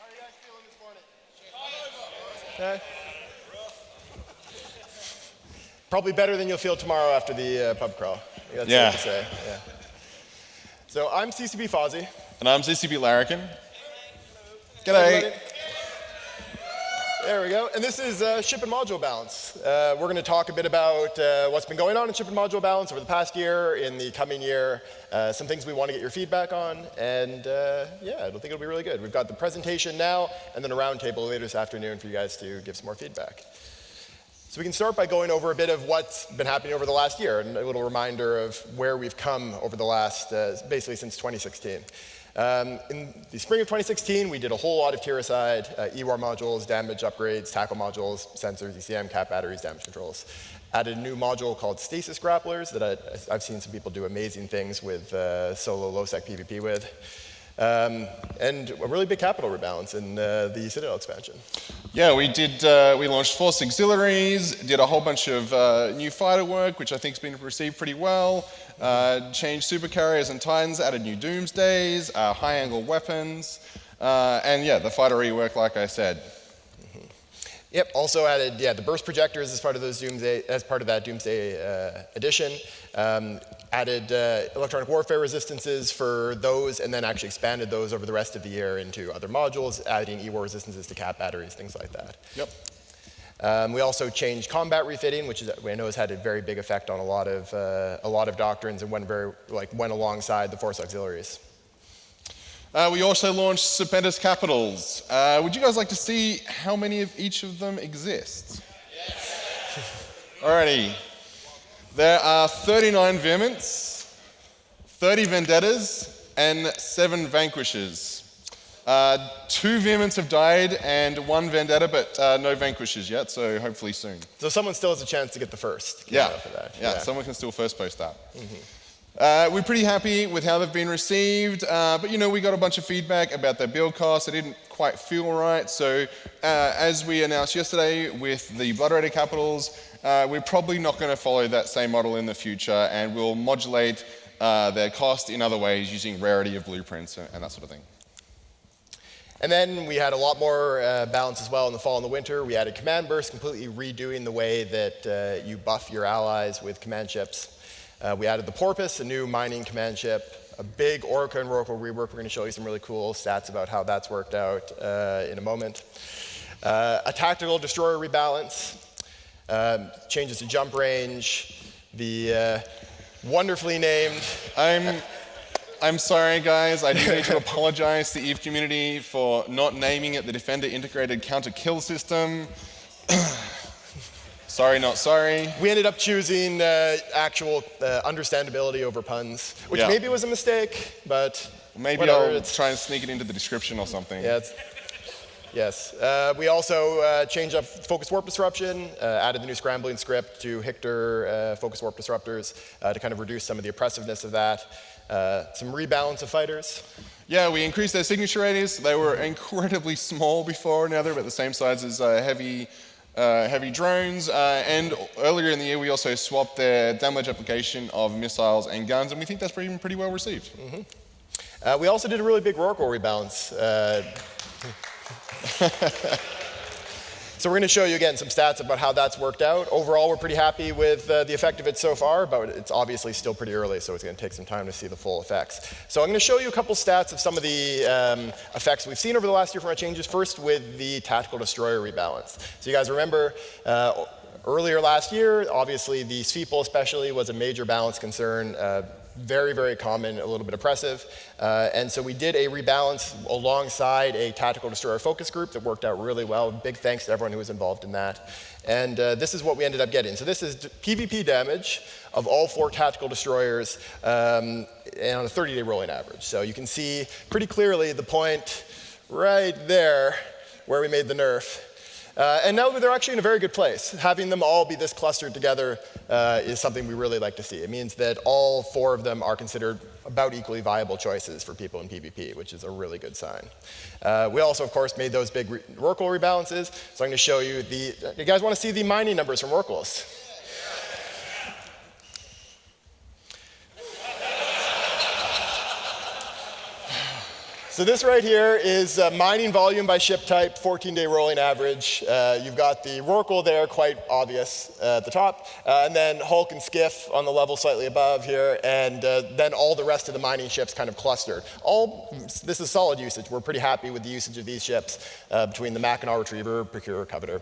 How are you guys feeling this morning? Okay. Probably better than you'll feel tomorrow after the pub crawl. That's safe to say. Yeah. So I'm CCP Fozzie. And I'm CCP Larrikin. G'day. There we go. And this is ship and module balance. We're going to talk a bit about what's been going on in ship and module balance over the past year, in the coming year, some things we want to get your feedback on, and yeah, I think it'll be really good. We've got the presentation now, and then a roundtable later this afternoon for you guys to give some more feedback. So we can start by going over a bit of what's been happening over the last year, and a little reminder of where we've come over the last, basically since 2016. In the spring of 2016, we did a whole lot of tier-aside EWAR modules, damage upgrades, tackle modules, sensors, ECM, cap batteries, damage controls. Added a new module called stasis grapplers that I've seen some people do amazing things with solo low-sec PvP with. And a really big capital rebalance in the Citadel expansion. Yeah, we did. We launched Force Auxiliaries, did a whole bunch of new fighter work, which I think has been received pretty well. Changed supercarriers and Titans, added new Doomsdays, high-angle weapons, and yeah, the fighter rework, like I said. Yep. Also added, the burst projectors as part of those that Doomsday edition. Added electronic warfare resistances for those, and then actually expanded those over the rest of the year into other modules, adding EWAR resistances to cap batteries, things like that. Yep. We also changed combat refitting, which I know has had a very big effect on a lot of doctrines, and went alongside the Force Auxiliaries. We also launched Stupendous Capitals. Would you guys like to see how many of each of them exist? Yes. Alrighty. There are 39 Vehements, 30 Vendettas, and 7 Vanquishes. 2 Vehements have died and 1 Vendetta, but no Vanquishes yet, so hopefully soon. So someone still has a chance to get the first. Yeah, someone can still first post that. We're pretty happy with how they've been received, but we got a bunch of feedback about their build costs. It didn't quite feel right, so as we announced yesterday with the Blood Raider Capitals, we're probably not going to follow that same model in the future, and we'll modulate their cost in other ways using rarity of blueprints and that sort of thing. And then we had a lot more balance as well in the fall and the winter. We added command bursts, completely redoing the way that you buff your allies with command ships. We added the Porpoise, a new mining command ship, a big Orca and Rorqual rework. We're going to show you some really cool stats about how that's worked out in a moment. A tactical destroyer rebalance, changes to jump range, the wonderfully named... I'm sorry, guys. I do need to apologize to the EVE community for not naming it the Defender Integrated Counter Kill System. Sorry, not sorry. We ended up choosing actual understandability over puns, which maybe was a mistake, but maybe whatever, I'll try and sneak it into the description or something. Yeah, yes. We also changed up Focus Warp Disruption, added the new scrambling script to Hictor Focus Warp Disruptors to kind of reduce some of the oppressiveness of that. Some rebalance of fighters. Yeah, we increased their signature radius. They were incredibly small before, now they're about the same size as heavy drones, and earlier in the year we also swapped their damage application of missiles and guns, and we think that's pretty well received. We also did a really big Rorqual rebalance. So we're going to show you again some stats about how that's worked out. Overall, we're pretty happy with the effect of it so far, but it's obviously still pretty early, so it's going to take some time to see the full effects. So I'm going to show you a couple stats of some of the effects we've seen over the last year from our changes, first with the tactical destroyer rebalance. So you guys remember earlier last year, obviously the Sweeple especially was a major balance concern. Very, very common, a little bit oppressive. And so we did a rebalance alongside a tactical destroyer focus group that worked out really well. Big thanks to everyone who was involved in that. And this is what we ended up getting. So this is PvP damage of all 4 tactical destroyers and on a 30-day rolling average. So you can see pretty clearly the point right there where we made the nerf. And now they're actually in a very good place. Having them all be this clustered together is something we really like to see. It means that all 4 of them are considered about equally viable choices for people in PvP, which is a really good sign. We also, of course, made those big Rorqual rebalances. So I'm going to show you you guys want to see the mining numbers from Rorquals? So this right here is mining volume by ship type, 14-day rolling average. You've got the Rorqual there, quite obvious at the top, and then Hulk and Skiff on the level slightly above here, and then all the rest of the mining ships kind of clustered. This is solid usage. We're pretty happy with the usage of these ships between the Mackinac Retriever, Procurer, Coveter.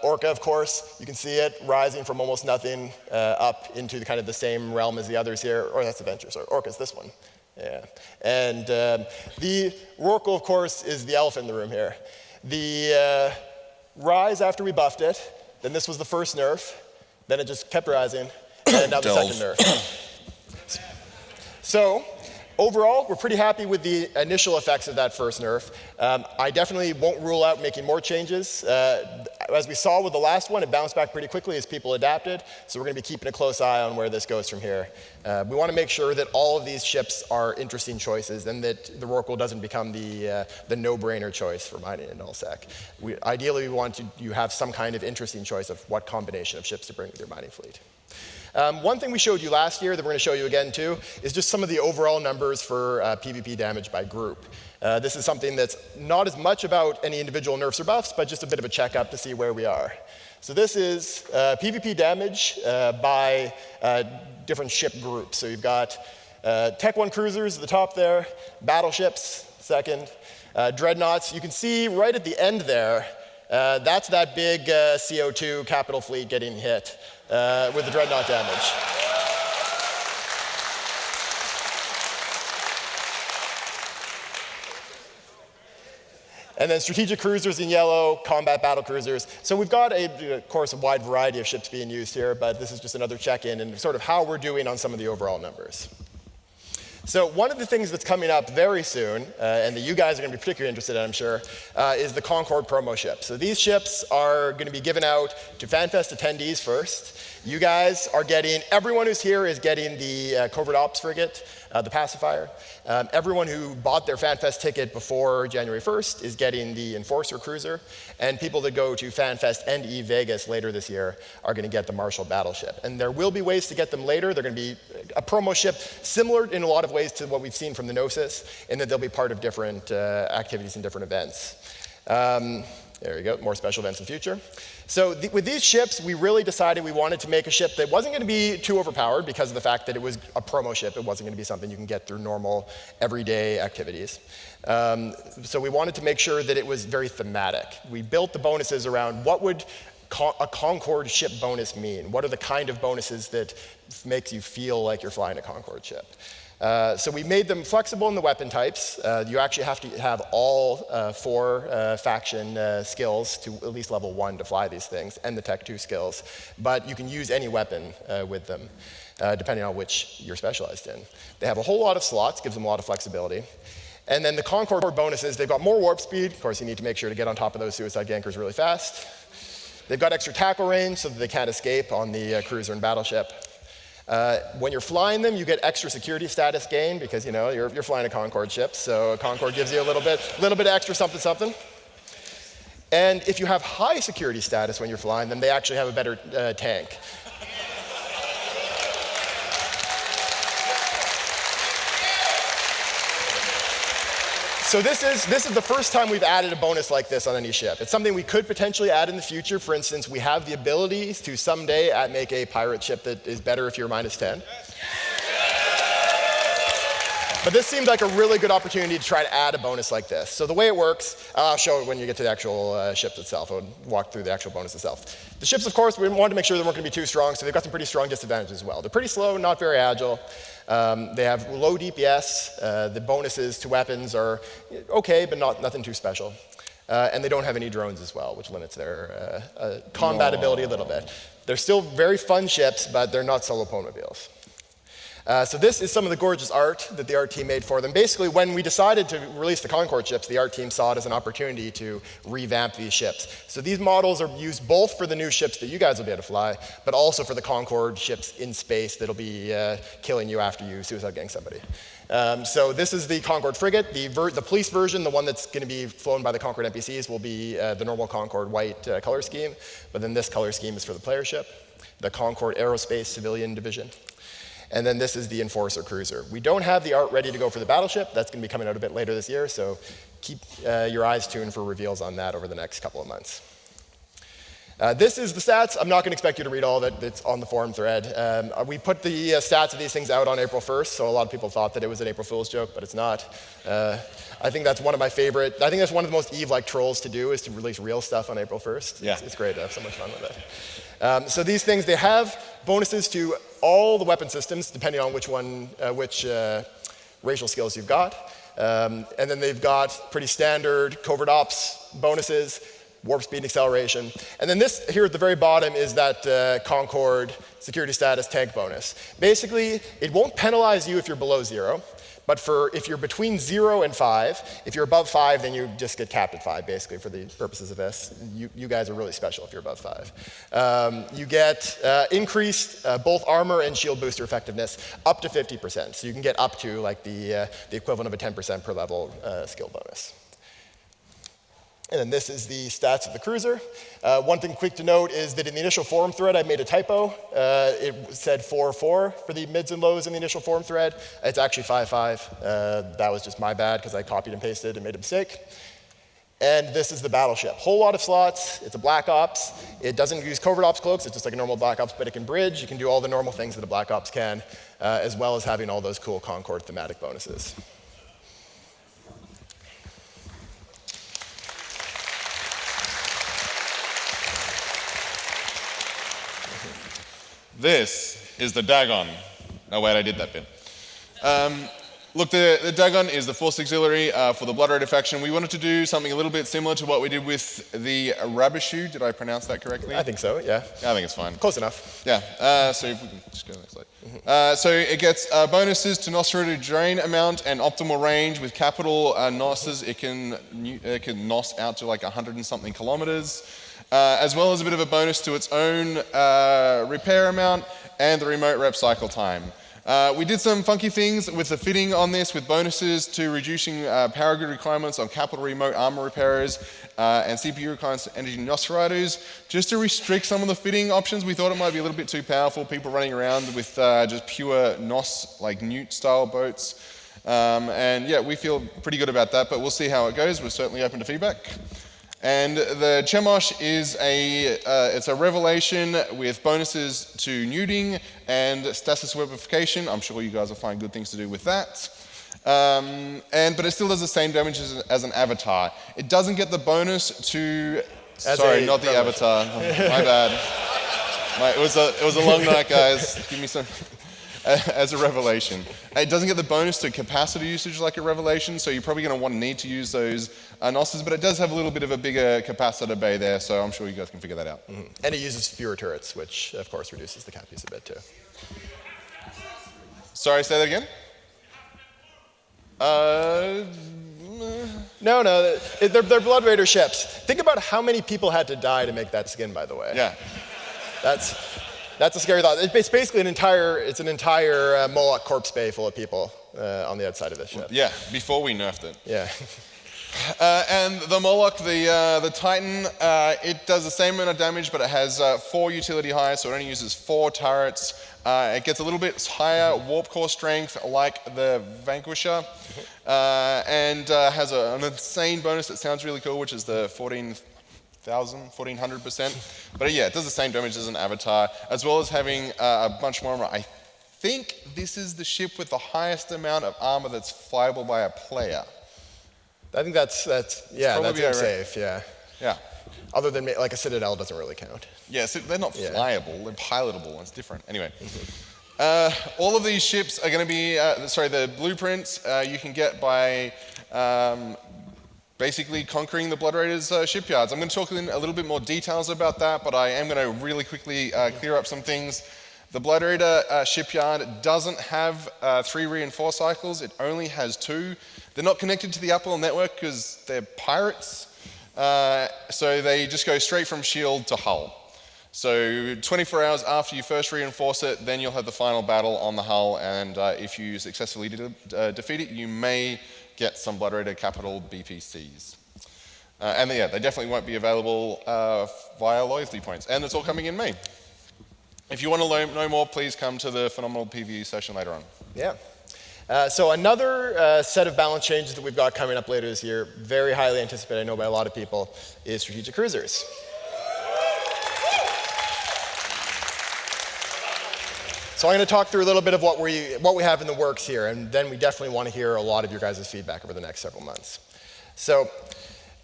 Orca, of course, you can see it rising from almost nothing up into the kind of the same realm as the others here. Or that's Adventure, sorry. Orca's this one. Yeah, and the Rorqual, of course, is the elephant in the room here. The rise after we buffed it, then this was the first nerf, then it just kept rising, and now the second nerf. So, overall, we're pretty happy with the initial effects of that first nerf. I definitely won't rule out making more changes. As we saw with the last one, it bounced back pretty quickly as people adapted, so we're going to be keeping a close eye on where this goes from here. We want to make sure that all of these ships are interesting choices and that the Rorqual doesn't become the no-brainer choice for mining in nullsec. Ideally, we want you have some kind of interesting choice of what combination of ships to bring with your mining fleet. One thing we showed you last year that we're going to show you again too is just some of the overall numbers for PvP damage by group. This is something that's not as much about any individual nerfs or buffs, but just a bit of a checkup to see where we are. So this is PvP damage by different ship groups. So you've got Tech 1 cruisers at the top there, battleships second, dreadnoughts. You can see right at the end there, that's that big CO2 capital fleet getting hit with the dreadnought damage. And then strategic cruisers in yellow, combat battle cruisers. So we've got, of course, a wide variety of ships being used here, but this is just another check-in and sort of how we're doing on some of the overall numbers. So one of the things that's coming up very soon, and that you guys are going to be particularly interested in, I'm sure, is the Concord promo ship. So these ships are going to be given out to Fanfest attendees first. You guys are getting, everyone who's here is getting the Covert Ops frigate, the pacifier. Everyone who bought their Fanfest ticket before January 1st is getting the Enforcer cruiser. And people that go to Fanfest and Vegas later this year are going to get the Marshall battleship. And there will be ways to get them later. They're going to be a promo ship similar in a lot of ways to what we've seen from the Gnosis, in that they'll be part of different activities and different events. There you go, more special events in the future. So with these ships, we really decided we wanted to make a ship that wasn't going to be too overpowered because of the fact that it was a promo ship. It wasn't going to be something you can get through normal, everyday activities. So we wanted to make sure that it was very thematic. We built the bonuses around what would a Concord ship bonus mean? What are the kind of bonuses that makes you feel like you're flying a Concord ship? So we made them flexible in the weapon types. You actually have to have all 4 faction skills to at least level 1 to fly these things, and the Tech 2 skills. But you can use any weapon with them, depending on which you're specialized in. They have a whole lot of slots, gives them a lot of flexibility. And then the Concord bonuses, they've got more warp speed. Of course, you need to make sure to get on top of those suicide gankers really fast. They've got extra tackle range so that they can't escape on the cruiser and battleship. When you're flying them, you get extra security status gain because you're flying a Concord ship, so Concord gives you a little bit of extra something. And if you have high security status when you're flying them, they actually have a better tank. So this is the first time we've added a bonus like this on any ship. It's something we could potentially add in the future. For instance, we have the ability to someday make a pirate ship that is better if you're -10. But this seemed like a really good opportunity to try to add a bonus like this. So the way it works, I'll show it when you get to the actual ships itself. I'll walk through the actual bonus itself. The ships, of course, we wanted to make sure they weren't going to be too strong, so they've got some pretty strong disadvantages as well. They're pretty slow, not very agile. They have low DPS. The bonuses to weapons are okay, but nothing too special. And they don't have any drones as well, which limits their combat ability a little bit. They're still very fun ships, but they're not solo mobiles. So this is some of the gorgeous art that the art team made for them. Basically, when we decided to release the Concord ships, the art team saw it as an opportunity to revamp these ships. So these models are used both for the new ships that you guys will be able to fly, but also for the Concord ships in space that'll be killing you after you suicide gang somebody. So this is the Concord frigate. The police version, the one that's going to be flown by the Concord NPCs, will be the normal Concord white color scheme, but then this color scheme is for the player ship, the Concord Aerospace Civilian Division. And then this is the Enforcer cruiser. We don't have the art ready to go for the battleship. That's going to be coming out a bit later this year, so keep your eyes tuned for reveals on that over the next couple of months. This is the stats. I'm not going to expect you to read all of it. It's on the forum thread. We put the stats of these things out on April 1st, so a lot of people thought that it was an April Fool's joke, but it's not. I think that's one of my favorite. I think that's one of the most Eve-like trolls to do, is to release real stuff on April 1st. Yeah. It's great to have so much fun with it. So these things, they have bonuses to all the weapon systems, depending on which racial skills you've got. And then they've got pretty standard covert ops bonuses, warp speed and acceleration. And then this here at the very bottom is that Concord security status tank bonus. Basically, it won't penalize you if you're below 0, but if you're between 0 and 5, if you're above 5, then you just get capped at 5, basically, for the purposes of this. You guys are really special if you're above 5. You get increased both armor and shield booster effectiveness up to 50%. So you can get up to like the equivalent of a 10% per level skill bonus. And then this is the stats of the cruiser. One thing quick to note is that in the initial forum thread, I made a typo. It said 4-4 for the mids and lows in the initial forum thread. It's actually 5-5. That was just my bad because I copied and pasted and made a mistake. And this is the battleship. Whole lot of slots. It's a Black Ops. It doesn't use covert ops cloaks. It's just like a normal Black Ops, but it can bridge. You can do all the normal things that a Black Ops can, as well as having all those cool Concord thematic bonuses. This is the Dagon. No, wait, I did that bit. Look, the Dagon is the Force Auxiliary for the Blood Raider faction. We wanted to do something a little bit similar to what we did with the Rabishu. Did I pronounce that correctly? I think so, yeah. I think it's fine. Close enough. Yeah, so if we can just go to the next slide. So it gets bonuses to Nosferatu drain amount and optimal range. With capital NOSs, it can NOS out to like 100 and something kilometers. As well as a bit of a bonus to its own repair amount and the remote rep cycle time. We did some funky things with the fitting on this, with bonuses to reducing power grid requirements on capital remote armor repairers and CPU requirements to energy Nosferatus. Just to restrict some of the fitting options, we thought it might be a little bit too powerful, people running around with just pure NOS, like Newt style boats. And yeah, we feel pretty good about that, but we'll see how it goes. We're certainly open to feedback. And the Chemosh is it's a revelation with bonuses to neuting and stasis webification. I'm sure you guys will find good things to do with that. But it still does the same damage as an avatar. It doesn't get the bonus to, sorry, not the avatar, my bad. It was a long night, guys. Give me some. As a revelation. It doesn't get the bonus to capacitor usage like a revelation, so you're probably going to need to use those NOSs, but it does have a little bit of a bigger capacitor bay there, so I'm sure you guys can figure that out. Mm-hmm. And it uses fewer turrets, which of course reduces the cap use a bit too. Sorry, say that again? No, they're Blood Raider ships. Think about how many people had to die to make that skin, by the way. Yeah. That's a scary thought. It's basically an entire Moloch corpse bay full of people on the outside of this ship. Yeah, before we nerfed it. Yeah. And the Moloch, the Titan, it does the same amount of damage, but it has 4 utility high, so it only uses 4 turrets. It gets a little bit higher warp core strength, like the Vanquisher, and has an insane bonus that sounds really cool, which is the 1400%. But yeah, it does the same damage as an avatar, as well as having a bunch more armor. I think this is the ship with the highest amount of armor that's flyable by a player. I think that's safe, yeah. Yeah. Other than, like, a Citadel doesn't really count. Yeah, so they're not flyable, they're pilotable, it's different. Anyway. All of these ships are going to be, the blueprints you can get by basically conquering the Blood Raiders shipyards. I'm going to talk in a little bit more details about that, but I am going to really quickly clear up some things. The Blood Raider shipyard doesn't have 3 reinforced cycles, it only has 2. They're not connected to the Apple network because they're pirates, so they just go straight from shield to hull. So 24 hours after you first reinforce it, then you'll have the final battle on the hull, and if you successfully defeat it, you may get some Blood Raider capital BPCs. They definitely won't be available via loyalty points, and it's all coming in May. If you want to know more, please come to the Phenomenal PvE session later on. Yeah. So another set of balance changes that we've got coming up later this year, very highly anticipated, I know, by a lot of people, is strategic cruisers. So I'm going to talk through a little bit of what we have in the works here, and then we definitely want to hear a lot of your guys' feedback over the next several months. So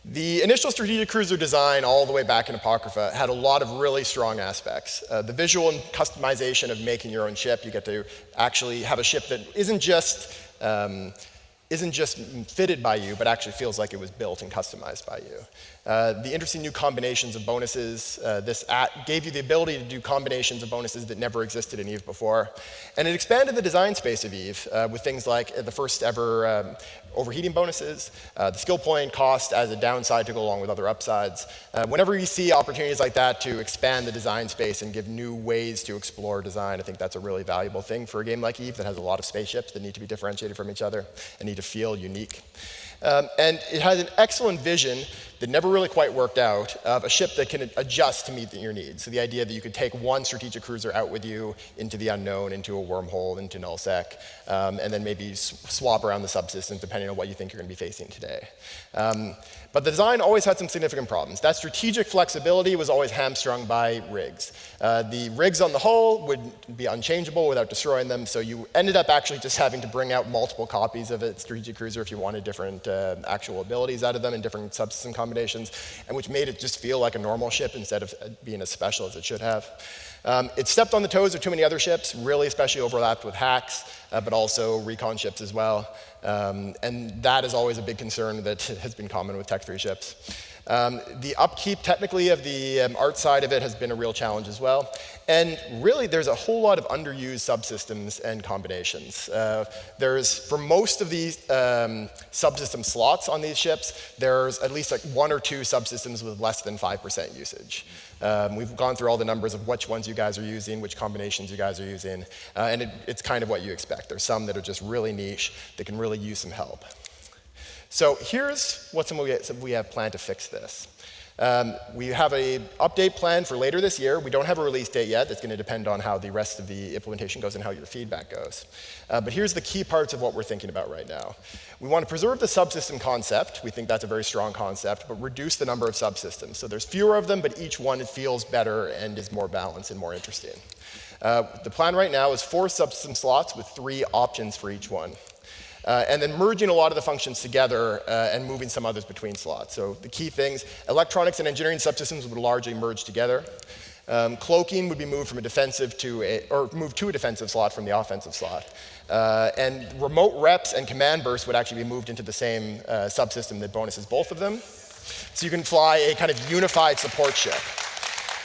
the initial strategic cruiser design all the way back in Apocrypha had a lot of really strong aspects. The visual and customization of making your own ship. You get to actually have a ship that isn't just fitted by you, but actually feels like it was built and customized by you. The interesting new combinations of bonuses. This gave you the ability to do combinations of bonuses that never existed in EVE before. And it expanded the design space of EVE with things like the first ever overheating bonuses, the skill point cost as a downside to go along with other upsides. Whenever you see opportunities like that to expand the design space and give new ways to explore design, I think that's a really valuable thing for a game like EVE that has a lot of spaceships that need to be differentiated from each other and need to feel unique. And it has an excellent vision that never really quite worked out of a ship that can adjust to meet your needs. So the idea that you could take one strategic cruiser out with you into the unknown, into a wormhole, into nullsec, and then maybe swap around the subsystems depending on what you think you're going to be facing today. But the design always had some significant problems. That strategic flexibility was always hamstrung by rigs. The rigs on the hull would be unchangeable without destroying them, so you ended up actually just having to bring out multiple copies of a strategic cruiser if you wanted different actual abilities out of them and different subsystem combinations, and which made it just feel like a normal ship instead of being as special as it should have. It stepped on the toes of too many other ships, really especially overlapped with hacks, but also recon ships as well. And that is always a big concern that has been common with Tech 3 ships. The upkeep technically of the art side of it has been a real challenge as well. And really, there's a whole lot of underused subsystems and combinations. For most of these subsystem slots on these ships, there's at least like one or two subsystems with less than 5% usage. We've gone through all the numbers of which ones you guys are using, which combinations you guys are using, and it's kind of what you expect. There's some that are just really niche that can really use some help. So here's what we have planned to fix this. We have an update plan for later this year. We don't have a release date yet. It's going to depend on how the rest of the implementation goes and how your feedback goes. But here's the key parts of what we're thinking about right now. We want to preserve the subsystem concept. We think that's a very strong concept, but reduce the number of subsystems. So there's fewer of them, but each one feels better and is more balanced and more interesting. The plan right now is 4 subsystem slots with 3 options for each one. And then merging a lot of the functions together and moving some others between slots. So the key things, electronics and engineering subsystems would largely merge together. Cloaking would be moved from a defensive moved to a defensive slot from the offensive slot. And remote reps and command bursts would actually be moved into the same subsystem that bonuses both of them. So you can fly a kind of unified support ship.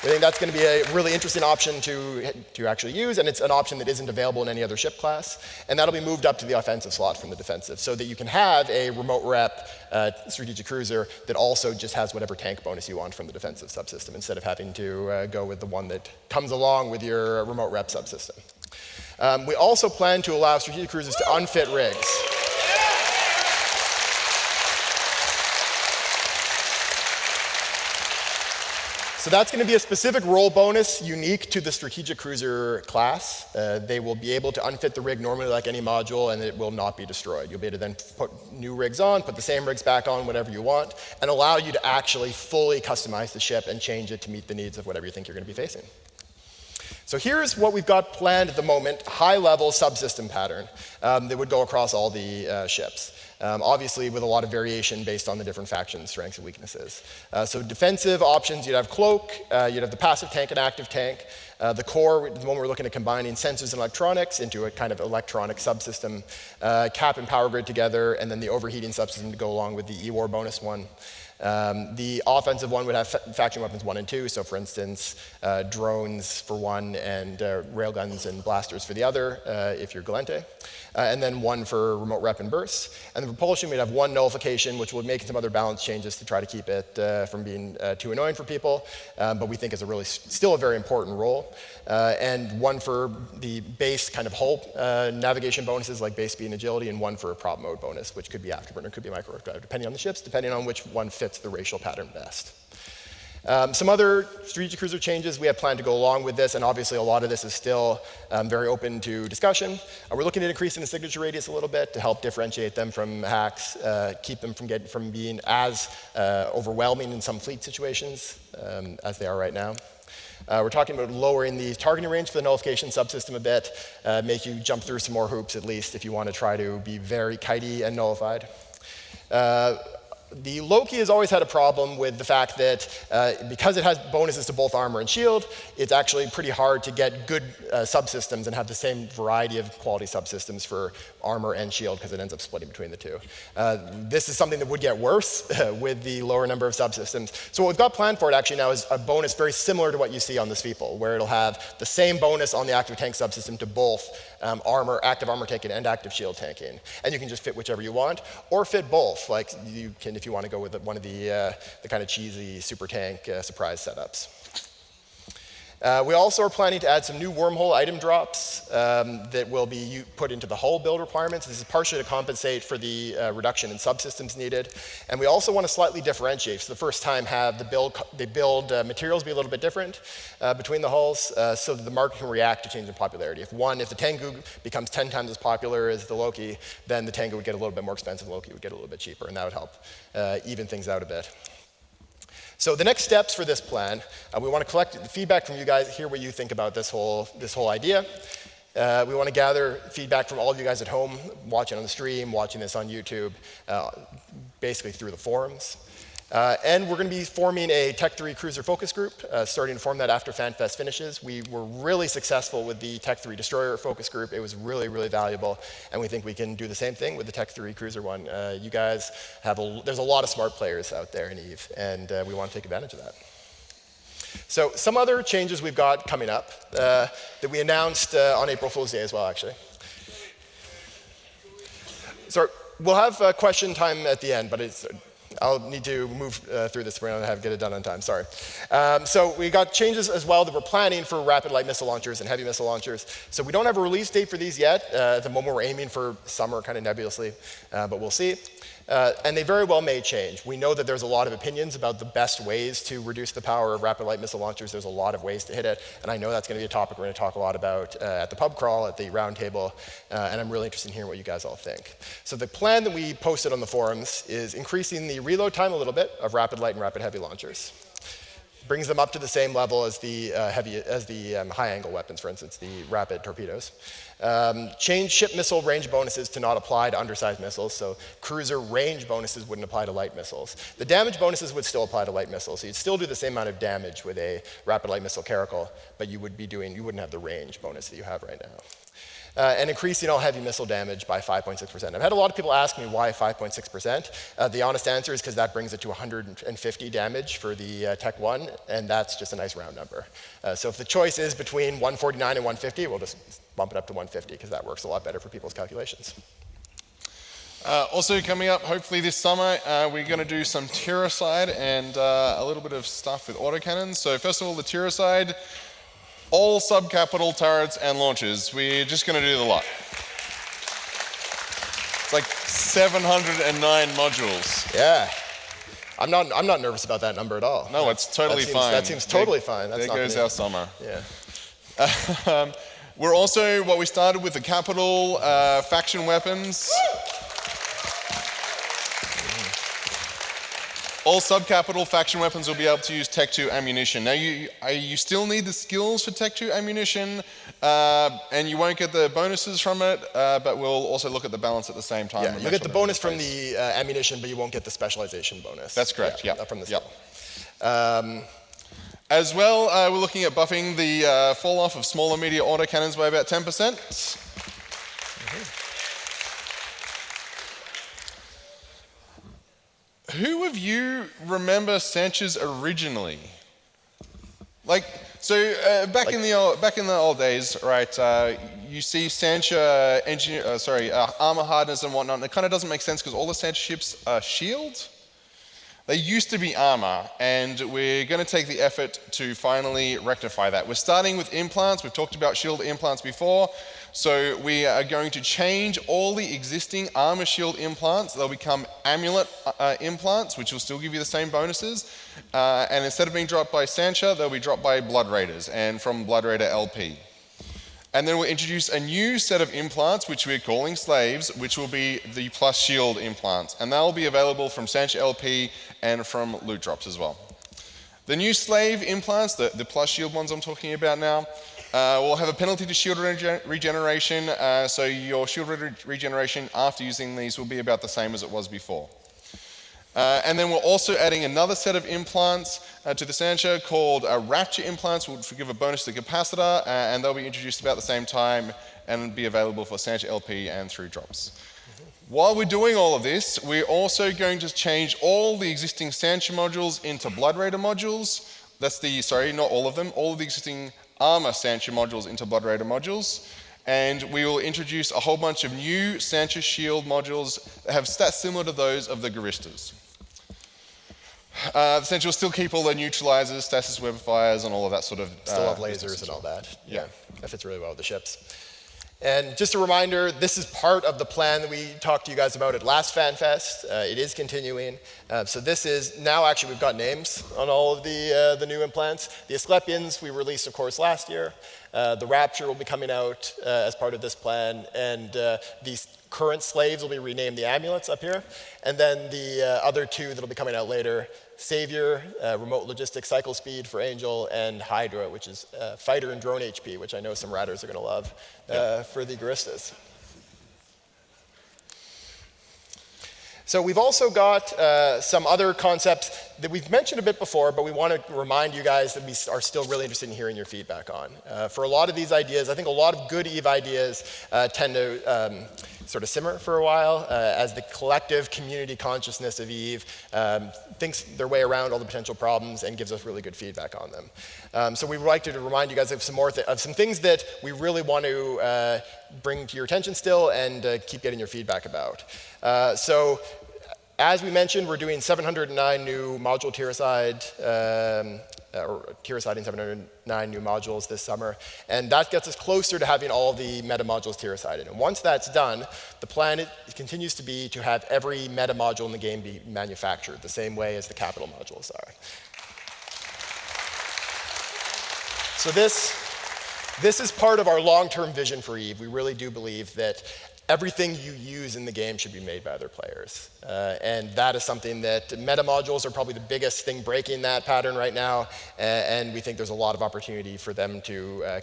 I think that's going to be a really interesting option to actually use, and it's an option that isn't available in any other ship class. And that'll be moved up to the offensive slot from the defensive, so that you can have a remote rep strategic cruiser that also just has whatever tank bonus you want from the defensive subsystem, instead of having to go with the one that comes along with your remote rep subsystem. We also plan to allow strategic cruisers to unfit rigs. So that's going to be a specific role bonus unique to the strategic cruiser class. They will be able to unfit the rig normally like any module, and it will not be destroyed. You'll be able to then put new rigs on, put the same rigs back on, whatever you want, and allow you to actually fully customize the ship and change it to meet the needs of whatever you think you're going to be facing. So here's what we've got planned at the moment, high-level subsystem pattern that would go across all the ships. Obviously with a lot of variation based on the different faction strengths and weaknesses. So defensive options, you'd have cloak, you'd have the passive tank and active tank. The core, at the moment we're looking at combining sensors and electronics into a kind of electronic subsystem, cap and power grid together, and then the overheating subsystem to go along with the E-War bonus one. The offensive one would have faction weapons 1 and 2, so for instance, drones for one and railguns and blasters for the other, if you're Galente. And then 1 for remote rep and bursts. And the propulsion, we'd have 1 nullification, which would make some other balance changes to try to keep it from being too annoying for people, but we think is still a very important role. And 1 for the base kind of hull navigation bonuses like base speed and agility, and 1 for a prop mode bonus, which could be afterburner, could be microdrive, depending on the ships, depending on which one fits the racial pattern best. Some other strategic cruiser changes we have planned to go along with this, and obviously a lot of this is still very open to discussion. We're looking at increasing the signature radius a little bit to help differentiate them from hacks, keep them from being as overwhelming in some fleet situations as they are right now. We're talking about lowering the targeting range for the nullification subsystem a bit, make you jump through some more hoops at least if you want to try to be very kitey and nullified. The Loki has always had a problem with the fact that because it has bonuses to both armor and shield, it's actually pretty hard to get good subsystems and have the same variety of quality subsystems for armor and shield because it ends up splitting between the two. This is something that would get worse with the lower number of subsystems. So what we've got planned for it actually now is a bonus very similar to what you see on this Feeple, where it'll have the same bonus on the active tank subsystem to both active armor tanking and active shield tanking. And you can just fit whichever you want, or fit both, like you can if you want to go with one of the kind of cheesy super tank surprise setups. We also are planning to add some new wormhole item drops that will be put into the hull build requirements. This is partially to compensate for the reduction in subsystems needed. And we also want to slightly differentiate. For the first time, have the build materials be a little bit different between the hulls so that the market can react to change in popularity. If the Tengu becomes 10 times as popular as the Loki, then the Tengu would get a little bit more expensive, the Loki would get a little bit cheaper, and that would help even things out a bit. So the next steps for this plan, we want to collect feedback from you guys, hear what you think about this whole idea. We want to gather feedback from all of you guys at home, watching on the stream, watching this on YouTube, basically through the forums. And we're going to be forming a Tech 3 cruiser focus group, starting to form that after Fanfest finishes. We were really successful with the Tech 3 destroyer focus group. It was really, really valuable, and we think we can do the same thing with the Tech 3 cruiser one. You guys there's a lot of smart players out there in EVE, and we want to take advantage of that. So some other changes we've got coming up that we announced on April Fool's Day as well, actually. So we'll have question time at the end, but I'll need to move through this. We're going to get it done on time, sorry. So we got changes as well that we're planning for rapid light missile launchers and heavy missile launchers. So we don't have a release date for these yet. At the moment we're aiming for summer kind of nebulously, but we'll see. And they very well may change. We know that there's a lot of opinions about the best ways to reduce the power of rapid light missile launchers. There's a lot of ways to hit it, and I know that's going to be a topic we're going to talk a lot about at the pub crawl, at the roundtable, and I'm really interested in hearing what you guys all think. So the plan that we posted on the forums is increasing the reload time a little bit of rapid light and rapid heavy launchers. Brings them up to the same level as the high-angle weapons, for instance, the rapid torpedoes. Change ship missile range bonuses to not apply to undersized missiles, so cruiser range bonuses wouldn't apply to light missiles. The damage bonuses would still apply to light missiles, so you'd still do the same amount of damage with a rapid light missile caracal, but you wouldn't have the range bonus that you have right now. And increasing all heavy missile damage by 5.6%. I've had a lot of people ask me why 5.6%. The honest answer is because that brings it to 150 damage for the Tech 1, and that's just a nice round number. So if the choice is between 149 and 150, we'll just bump it up to 150 because that works a lot better for people's calculations. Also coming up, hopefully this summer, we're going to do some Tirocide and a little bit of stuff with autocannons. So first of all, the Tirocide. All subcapital turrets and launchers. We're just going to do the lot. It's like 709 modules. Yeah. I'm not nervous about that number at all. No, it's totally fine. That seems totally fine. There goes our summer. Yeah. We're also, what we started with the capital faction weapons. All subcapital faction weapons will be able to use Tech 2 ammunition. Now, you still need the skills for Tech 2 ammunition, and you won't get the bonuses from it, but we'll also look at the balance at the same time. Yeah, you'll get the bonus from the ammunition, but you won't get the specialization bonus. That's correct, yeah. From the skill. As well, we're looking at buffing the fall-off of smaller media autocannons by about 10%. Who of you remember Sanchez originally? Back in the old days, right? You see Sancha armor hardness and whatnot, and it kind of doesn't make sense because all the Sancha ships are shield. They used to be armor, and we're going to take the effort to finally rectify that. We're starting with implants. We've talked about shield implants before. So we are going to change all the existing armor shield implants. They'll become amulet implants, which will still give you the same bonuses. And instead of being dropped by Sancha, they'll be dropped by Blood Raiders and from Blood Raider LP. And then we'll introduce a new set of implants, which we're calling slaves, which will be the plus shield implants. And they'll be available from Sancha LP and from loot drops as well. The new slave implants, the plus shield ones I'm talking about now, will have a penalty to shield regeneration. So your shield regeneration after using these will be about the same as it was before. And then we're also adding another set of implants to the Sancha called Rapture implants, which will give a bonus to the capacitor, and they'll be introduced about the same time and be available for Sancha LP and through drops. While we're doing all of this, we're also going to change all the existing Sancha modules into Blood Raider modules. Not all of them, all of the existing armor Sancha modules into Blood Raider modules. And we will introduce a whole bunch of new Sancha shield modules that have stats similar to those of the Guristas. The Sancha will still keep all the neutralizers, stasis webifiers, and all of that sort of... Still have lasers and all that. Yeah, that fits really well with the ships. And just a reminder, this is part of the plan that we talked to you guys about at last Fanfest. It is continuing. So this is, now actually we've got names on all of the new implants. The Asclepians we released, of course, last year. The Rapture will be coming out as part of this plan. And these current slaves will be renamed the Amulets up here. And then the other two that'll be coming out later, Savior, remote logistics cycle speed for Angel, and Hydra, which is fighter and drone HP, which I know some Ratters are going to love for the Guristas. So we've also got some other concepts that we've mentioned a bit before, but we want to remind you guys that we are still really interested in hearing your feedback on. For a lot of these ideas, I think a lot of good EVE ideas tend to sort of simmer for a while as the collective community consciousness of EVE thinks their way around all the potential problems and gives us really good feedback on them. So we would like to remind you guys of some more of some things that we really want to bring to your attention still and keep getting your feedback about. So as we mentioned, we're doing 709 new module tier-aside, or tier-asiding 709 new modules this summer, and that gets us closer to having all the meta modules tier-asided. And once that's done, the plan continues to be to have every meta module in the game be manufactured the same way as the capital modules are. So this is part of our long-term vision for EVE. We really do believe that everything you use in the game should be made by other players. And that is something that meta modules are probably the biggest thing breaking that pattern right now, and we think there's a lot of opportunity for them to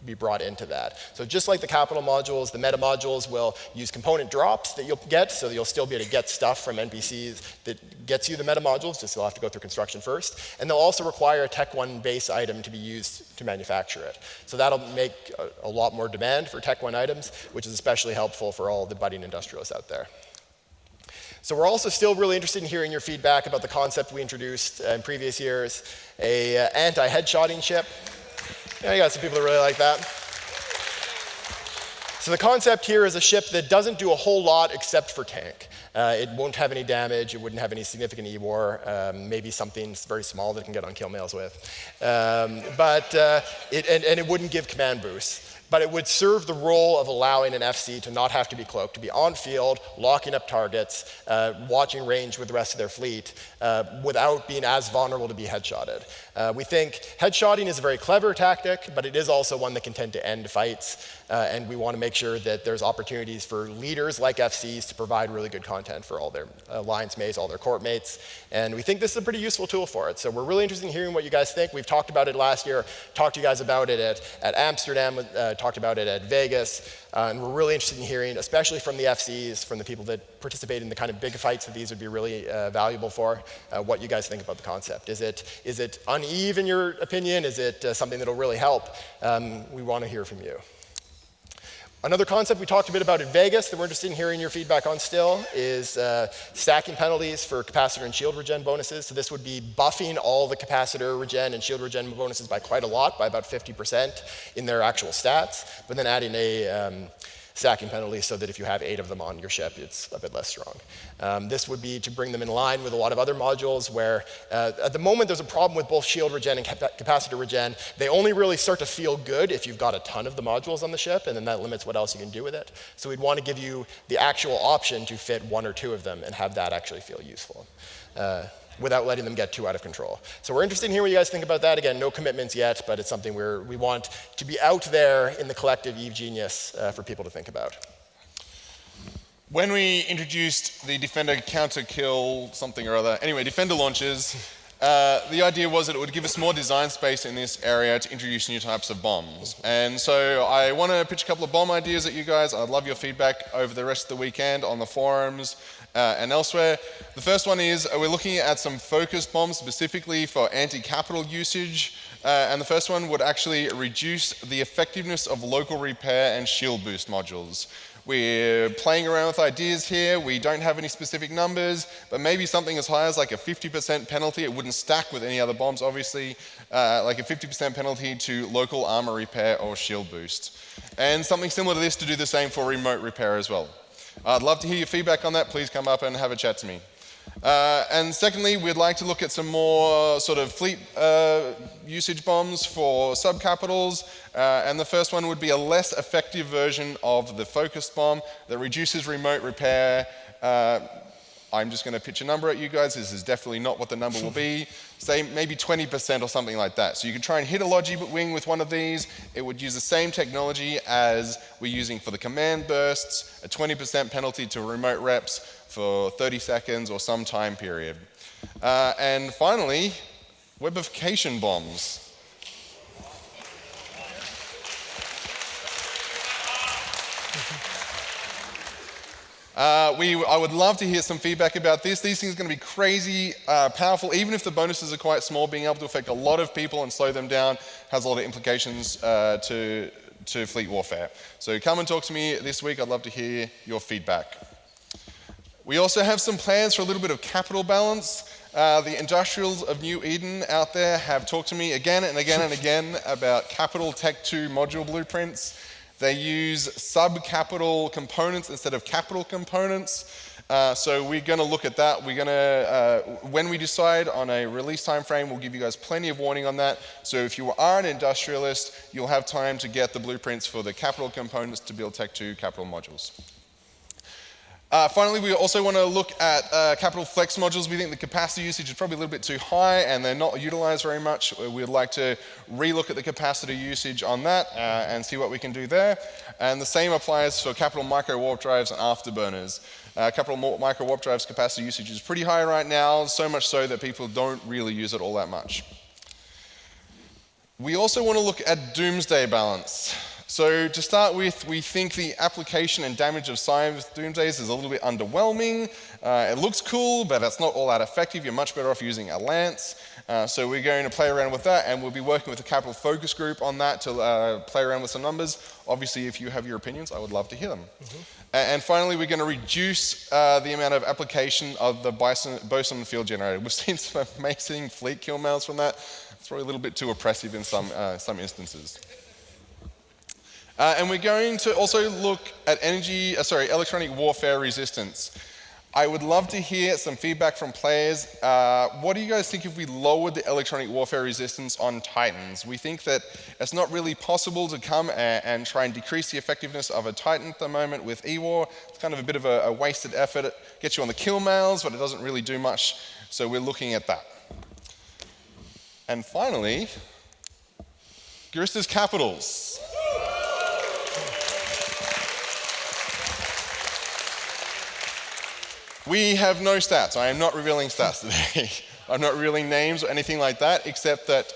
be brought into that. So just like the capital modules, the meta modules will use component drops that you'll get, so that you'll still be able to get stuff from NPCs that gets you the meta modules, just you'll have to go through construction first. And they'll also require a Tech 1 base item to be used to manufacture it. So that'll make a lot more demand for Tech 1 items, which is especially helpful for all the budding industrialists out there. So we're also still really interested in hearing your feedback about the concept we introduced in previous years, a anti-headshotting ship. Yeah, you got some people that really like that. So the concept here is a ship that doesn't do a whole lot except for tank. It won't have any damage, it wouldn't have any significant E-war, maybe something very small that it can get on kill mails with. It wouldn't give command boosts. But it would serve the role of allowing an FC to not have to be cloaked, to be on field, locking up targets, watching range with the rest of their fleet, without being as vulnerable to be headshotted. We think headshotting is a very clever tactic, but it is also one that can tend to end fights, and we want to make sure that there's opportunities for leaders like FCs to provide really good content for all their alliance mates, all their court mates, and we think this is a pretty useful tool for it. So we're really interested in hearing what you guys think. We've talked about it last year, talked to you guys about it at Amsterdam, talked about it at Vegas, and we're really interested in hearing, especially from the FCs, from the people that participate in the kind of big fights that these would be really valuable for, what you guys think about the concept. Is it uneven in your opinion? Is it something that'll really help? We want to hear from you. Another concept we talked a bit about in Vegas that we're interested in hearing your feedback on still is stacking penalties for capacitor and shield regen bonuses. So this would be buffing all the capacitor regen and shield regen bonuses by quite a lot, by about 50% in their actual stats, but then adding stacking penalties so that if you have 8 of them on your ship, it's a bit less strong. This would be to bring them in line with a lot of other modules where at the moment there's a problem with both shield regen and capacitor regen. They only really start to feel good if you've got a ton of the modules on the ship, and then that limits what else you can do with it. So we'd want to give you the actual option to fit 1 or 2 of them and have that actually feel useful. Without letting them get too out of control. So we're interested in hearing what you guys think about that. Again, no commitments yet, but it's something we want to be out there in the collective Eve genius for people to think about. When we introduced the Defender counter kill something or other, anyway, Defender launches, the idea was that it would give us more design space in this area to introduce new types of bombs. And so I want to pitch a couple of bomb ideas at you guys. I'd love your feedback over the rest of the weekend on the forums and elsewhere. The first one is we're looking at some focused bombs specifically for anti-capital usage. And the first one would actually reduce the effectiveness of local repair and shield boost modules. We're playing around with ideas here. We don't have any specific numbers, but maybe something as high as like a 50% penalty. It wouldn't stack with any other bombs, obviously. Like a 50% penalty to local armor repair or shield boost. And something similar to this to do the same for remote repair as well. I'd love to hear your feedback on that. Please come up and have a chat to me. And secondly, we'd like to look at some more sort of fleet usage bombs for subcapitals. And the first one would be a less effective version of the focused bomb that reduces remote repair. I'm just going to pitch a number at you guys. This is definitely not what the number will be. Say maybe 20% or something like that. So you could try and hit a logi wing with one of these. It would use the same technology as we're using for the command bursts, a 20% penalty to remote reps for 30 seconds or some time period. And finally, webification bombs. I would love to hear some feedback about this. These things are going to be crazy powerful, even if the bonuses are quite small. Being able to affect a lot of people and slow them down has a lot of implications to fleet warfare. So come and talk to me this week. I'd love to hear your feedback. We also have some plans for a little bit of capital balance. The industrials of New Eden out there have talked to me again and again and again about capital Tech 2 module blueprints. They use sub-capital components instead of capital components. So we're going to look at that. We're going to, when we decide on a release time frame, we'll give you guys plenty of warning on that. So if you are an industrialist, you'll have time to get the blueprints for the capital components to build Tech 2 capital modules. Finally, we also want to look at capital flex modules. We think the capacity usage is probably a little bit too high and they're not utilized very much. We'd like to relook at the capacitor usage on that and see what we can do there. And the same applies for capital micro warp drives and afterburners. Capital micro warp drives capacity usage is pretty high right now, so much so that people don't really use it all that much. We also want to look at doomsday balance. So to start with, we think the application and damage of Science Doomsdays is a little bit underwhelming. It looks cool, but it's not all that effective. You're much better off using a lance. So we're going to play around with that, and we'll be working with a capital focus group on that to play around with some numbers. Obviously, if you have your opinions, I would love to hear them. And finally, we're going to reduce the amount of application of the boson field generator. We've seen some amazing fleet kill mails from that. It's probably a little bit too oppressive in some instances. And we're going to also look at electronic warfare resistance. I would love to hear some feedback from players. What do you guys think if we lowered the electronic warfare resistance on Titans? We think that it's not really possible to come and try and decrease the effectiveness of a Titan at the moment with E-War. It's kind of a bit of a wasted effort. It gets you on the kill mails, but it doesn't really do much. So we're looking at that. And finally, Garista's Capitals. We have no stats. I am not revealing stats today. I'm not revealing names or anything like that, except that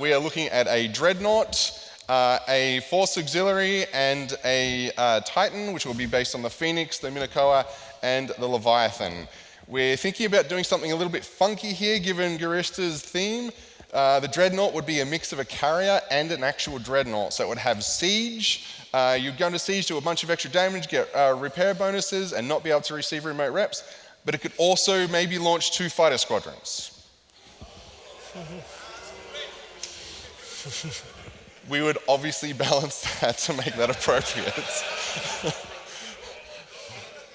we are looking at a Dreadnought, a Force Auxiliary, and a Titan, which will be based on the Phoenix, the Minotaur, and the Leviathan. We're thinking about doing something a little bit funky here, given Garista's theme. The Dreadnought would be a mix of a carrier and an actual Dreadnought. So it would have siege. You'd go into siege, do a bunch of extra damage, get repair bonuses, and not be able to receive remote reps. But it could also maybe launch 2 fighter squadrons. we would obviously balance that to make that appropriate.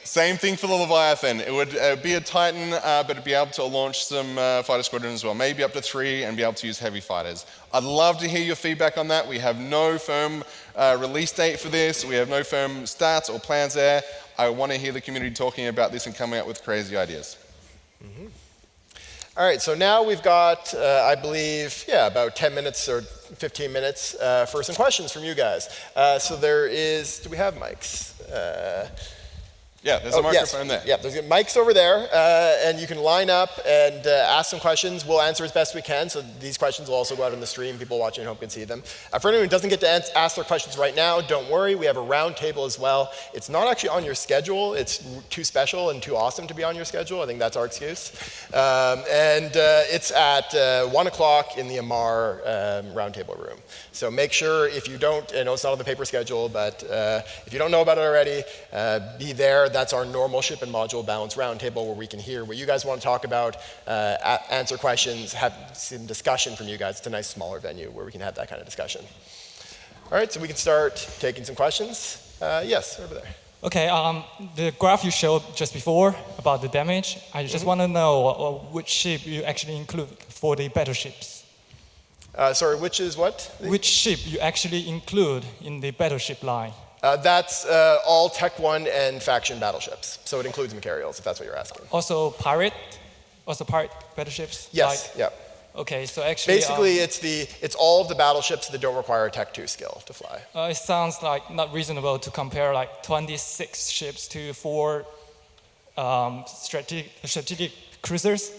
Same thing for the Leviathan. It would be a Titan, but it'd be able to launch some fighter squadrons as well, maybe up to 3, and be able to use heavy fighters. I'd love to hear your feedback on that. We have no firm release date for this. We have no firm stats or plans there. I want to hear the community talking about this and coming up with crazy ideas. Mm-hmm. All right, so now we've got, I believe, about 10 minutes or 15 minutes for some questions from you guys. So there is, do we have mics? Yeah, there's a microphone there. Yeah, there's mics over there, and you can line up and ask some questions. We'll answer as best we can, so these questions will also go out on the stream. People watching at home can see them. For anyone who doesn't get to ask their questions right now, don't worry, we have a round table as well. It's not actually on your schedule. It's too special and too awesome to be on your schedule. I think that's our excuse. It's at 1 o'clock in the Amar roundtable room. So make sure if you don't, I know it's not on the paper schedule, but if you don't know about it already, be there. That's our normal ship and module balance roundtable where we can hear what you guys want to talk about, answer questions, have some discussion from you guys. It's a nice smaller venue where we can have that kind of discussion. All right, so we can start taking some questions. Yes, over there. Okay, the graph you showed just before about the damage, I just want to know which ship you actually include for the battleships. Sorry, which is what? Which ship you actually include in the battleship line? That's all Tech 1 and faction battleships. So it includes Macarials, if that's what you're asking. Also pirate battleships? Yes, yeah. Okay, so actually... Basically, it's all of the battleships that don't require a Tech 2 skill to fly. It sounds like not reasonable to compare like 26 ships to 4 strategic cruisers.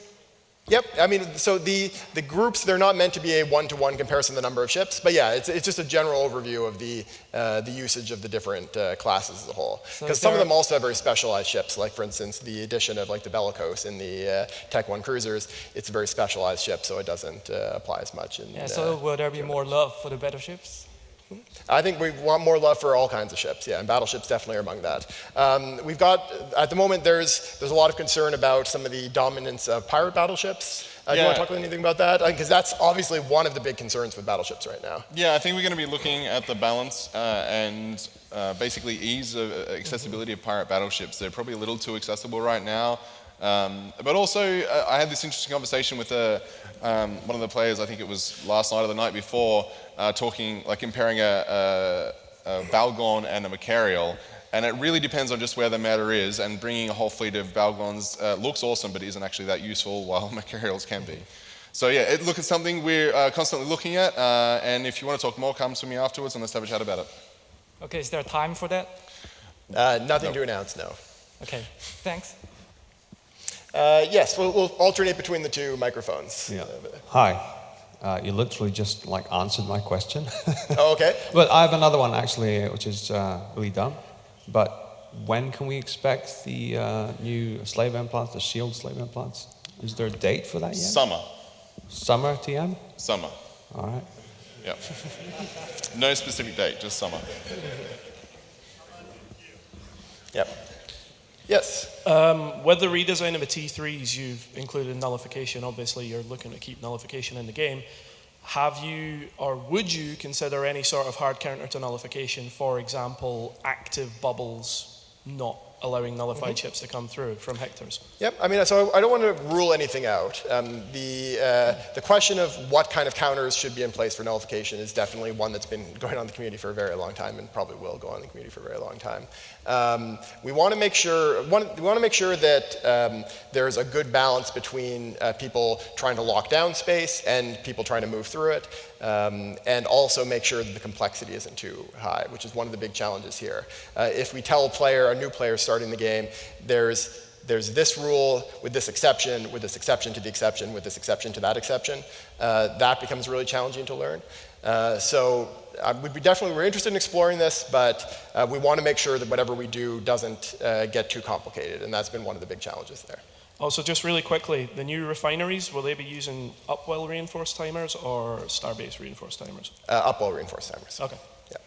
Yep, I mean, so the groups, they're not meant to be a one-to-one comparison of the number of ships, but yeah, it's just a general overview of the usage of the different classes as a whole. Because some of them also have very specialized ships, like for instance, the addition of like the Bellicose in the Tech 1 cruisers, it's a very specialized ship, so it doesn't apply as much. So will there be more love for the battleships? I think we want more love for all kinds of ships, yeah, and battleships definitely are among that. We've got, at the moment, there's a lot of concern about some of the dominance of pirate battleships. Do you want to talk anything about that? Because that's obviously one of the big concerns with battleships right now. Yeah, I think we're going to be looking at the balance and basically ease of accessibility of pirate battleships. They're probably a little too accessible right now. But also, I had this interesting conversation with one of the players, I think it was last night or the night before, comparing a Balgon and a Macarial. And it really depends on just where the meta is, and bringing a whole fleet of Balgons looks awesome, but isn't actually that useful, while Macarials can be. So yeah, look at something we're constantly looking at, and if you want to talk more, come to me afterwards and let's have a chat about it. Okay, is there time for that? Nothing to announce, no. Okay, thanks. Yes, we'll alternate between the two microphones. Yeah. Hi. You literally just answered my question. Oh, okay. But I have another one actually, which is really dumb. But when can we expect the new slave implants, the shield slave implants? Is there a date for that yet? Summer. Summer, TM? Summer. All right. Yep. No specific date, just summer. Yep. Yes. With the redesign of the T3s, you've included nullification. Obviously, you're looking to keep nullification in the game. Have you, or would you consider any sort of hard counter to nullification? For example, active bubbles not allowing nullified ships to come through from Hectors? Yep, I mean, so I don't want to rule anything out. The question of what kind of counters should be in place for nullification is definitely one that's been going on in the community for a very long time, and probably will go on in the community for a very long time. We want to make sure that there's a good balance between people trying to lock down space and people trying to move through it, and also make sure that the complexity isn't too high, which is one of the big challenges here. If we tell a new player starting the game, there's this rule with this exception to the exception, with this exception to that exception, that becomes really challenging to learn. We're interested in exploring this, but we want to make sure that whatever we do doesn't get too complicated, and that's been one of the big challenges there. Also, just really quickly, the new refineries, will they be using Upwell reinforced timers or Starbase reinforced timers? Upwell reinforced timers. Okay. Yeah.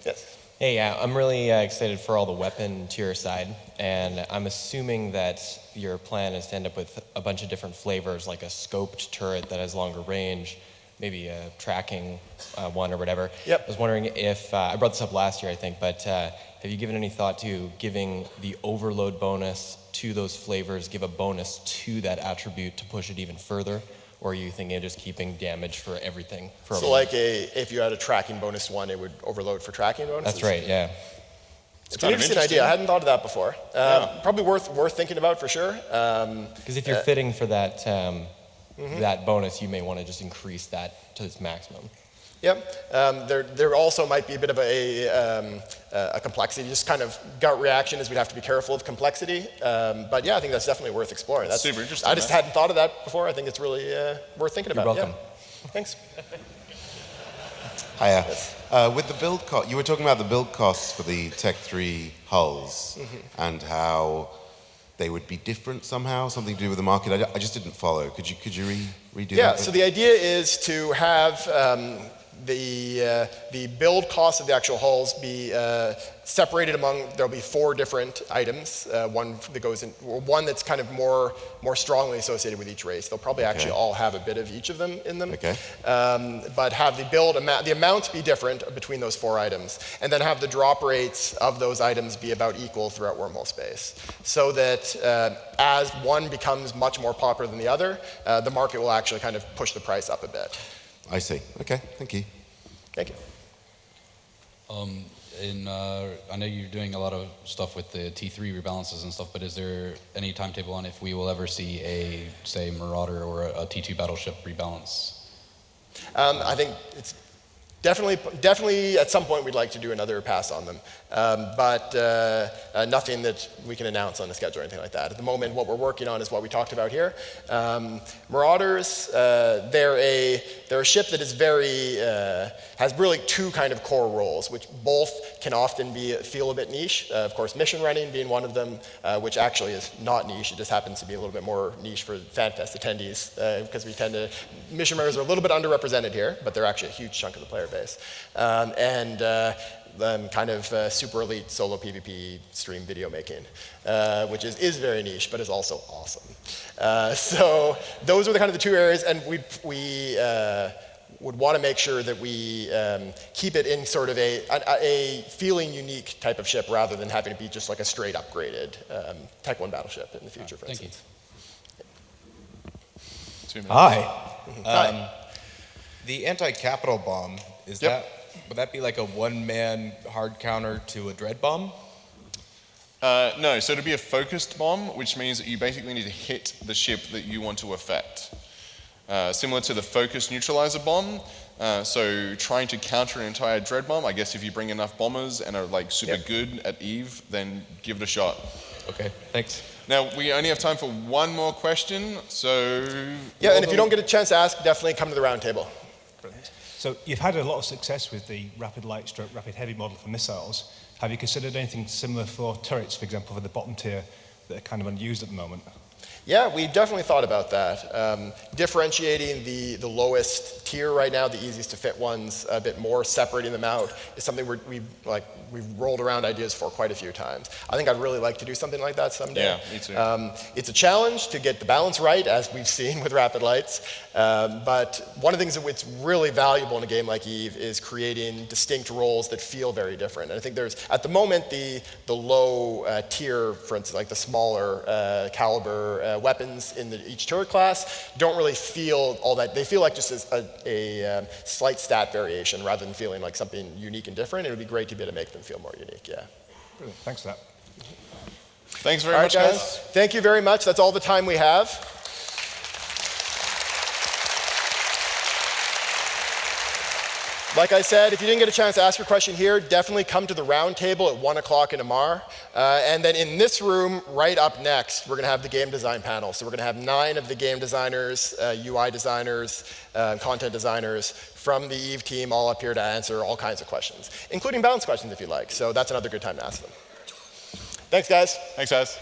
Yes. Hey, I'm really excited for all the weapon tier side, and I'm assuming that your plan is to end up with a bunch of different flavors, like a scoped turret that has longer range, maybe a tracking one or whatever. Yep. I was wondering if, I brought this up last year, I think, but have you given any thought to giving the overload bonus to those flavors, give a bonus to that attribute to push it even further? Or are you thinking of just keeping damage for everything? For So like if you had a tracking bonus one, it would overload for tracking bonuses? That's right, yeah. It's an interesting idea. I hadn't thought of that before. Probably worth thinking about for sure. Because if you're fitting for that, that bonus, you may want to just increase that to its maximum. Yep. There also might be a bit of a complexity, just kind of gut reaction is we'd have to be careful of complexity. But yeah, I think that's definitely worth exploring. That's super interesting. I just hadn't thought of that before. I think it's really worth thinking about. You're welcome. Yeah. Thanks. Hiya. With the build cost, you were talking about the build costs for the Tech 3 hulls and how they would be different somehow, something to do with the market. I just didn't follow. Could you redo that? Yeah, so the idea is to have the build cost of the actual hulls be separated among, there'll be 4 different items, one that goes in, one that's kind of more strongly associated with each race. They'll probably actually all have a bit of each of them in them. Okay. But have the amount be different between those 4 items, and then have the drop rates of those items be about equal throughout wormhole space, so that as one becomes much more popular than the other, the market will actually kind of push the price up a bit. I see. Okay, thank you. Thank you. I know you're doing a lot of stuff with the T3 rebalances and stuff, but is there any timetable on if we will ever see a, say, Marauder or a T2 battleship rebalance? I think it's definitely at some point we'd like to do another pass on them, but nothing that we can announce on the schedule or anything like that. At the moment, what we're working on is what we talked about here. Marauders, they're a ship that is has really 2 kind of core roles, which both can often feel a bit niche. Of course, mission running being one of them, which actually is not niche. It just happens to be a little bit more niche for Fanfest attendees, because mission runners are a little bit underrepresented here, but they're actually a huge chunk of the player base. Kind of super elite solo PvP stream video making, which is very niche, but is also awesome. So those are the kind of the 2 areas, and we would want to make sure that we keep it in sort of a feeling unique type of ship rather than having to be just like a straight upgraded Tech 1 battleship in the future, for instance. Hi. The anti-capital bomb, would that be like a one-man hard counter to a dread bomb? No, so it'd be a focused bomb, which means that you basically need to hit the ship that you want to affect. Similar to the focused neutralizer bomb, so trying to counter an entire dread bomb, I guess if you bring enough bombers and are like super good at Eve, then give it a shot. Okay, thanks. Now, we only have time for one more question, so... Yeah, and if you don't get a chance to ask, definitely come to the round table. So you've had a lot of success with the rapid light stroke, rapid heavy model for missiles. Have you considered anything similar for turrets, for example, for the bottom tier that are kind of unused at the moment? Yeah, we definitely thought about that. Differentiating the lowest tier right now, the easiest to fit ones a bit more, separating them out is something we've rolled around ideas for quite a few times. I think I'd really like to do something like that someday. Yeah, me too. It's a challenge to get the balance right, as we've seen with rapid lights. But one of the things that's really valuable in a game like Eve is creating distinct roles that feel very different. And I think there's, at the moment, the low tier, for instance, like the smaller caliber weapons in each turret class don't really feel all that. They feel like just a slight stat variation rather than feeling like something unique and different. It would be great to be able to make them feel more unique, yeah. Brilliant. Thanks for that. Thanks very much, guys. Thank you very much. That's all the time we have. Like I said, if you didn't get a chance to ask your question here, definitely come to the round table at 1 o'clock in Amar. And then in this room, right up next, we're going to have the game design panel. So we're going to have 9 of the game designers, UI designers, content designers from the Eve team all up here to answer all kinds of questions, including balance questions if you like. So that's another good time to ask them. Thanks, guys. Thanks, guys.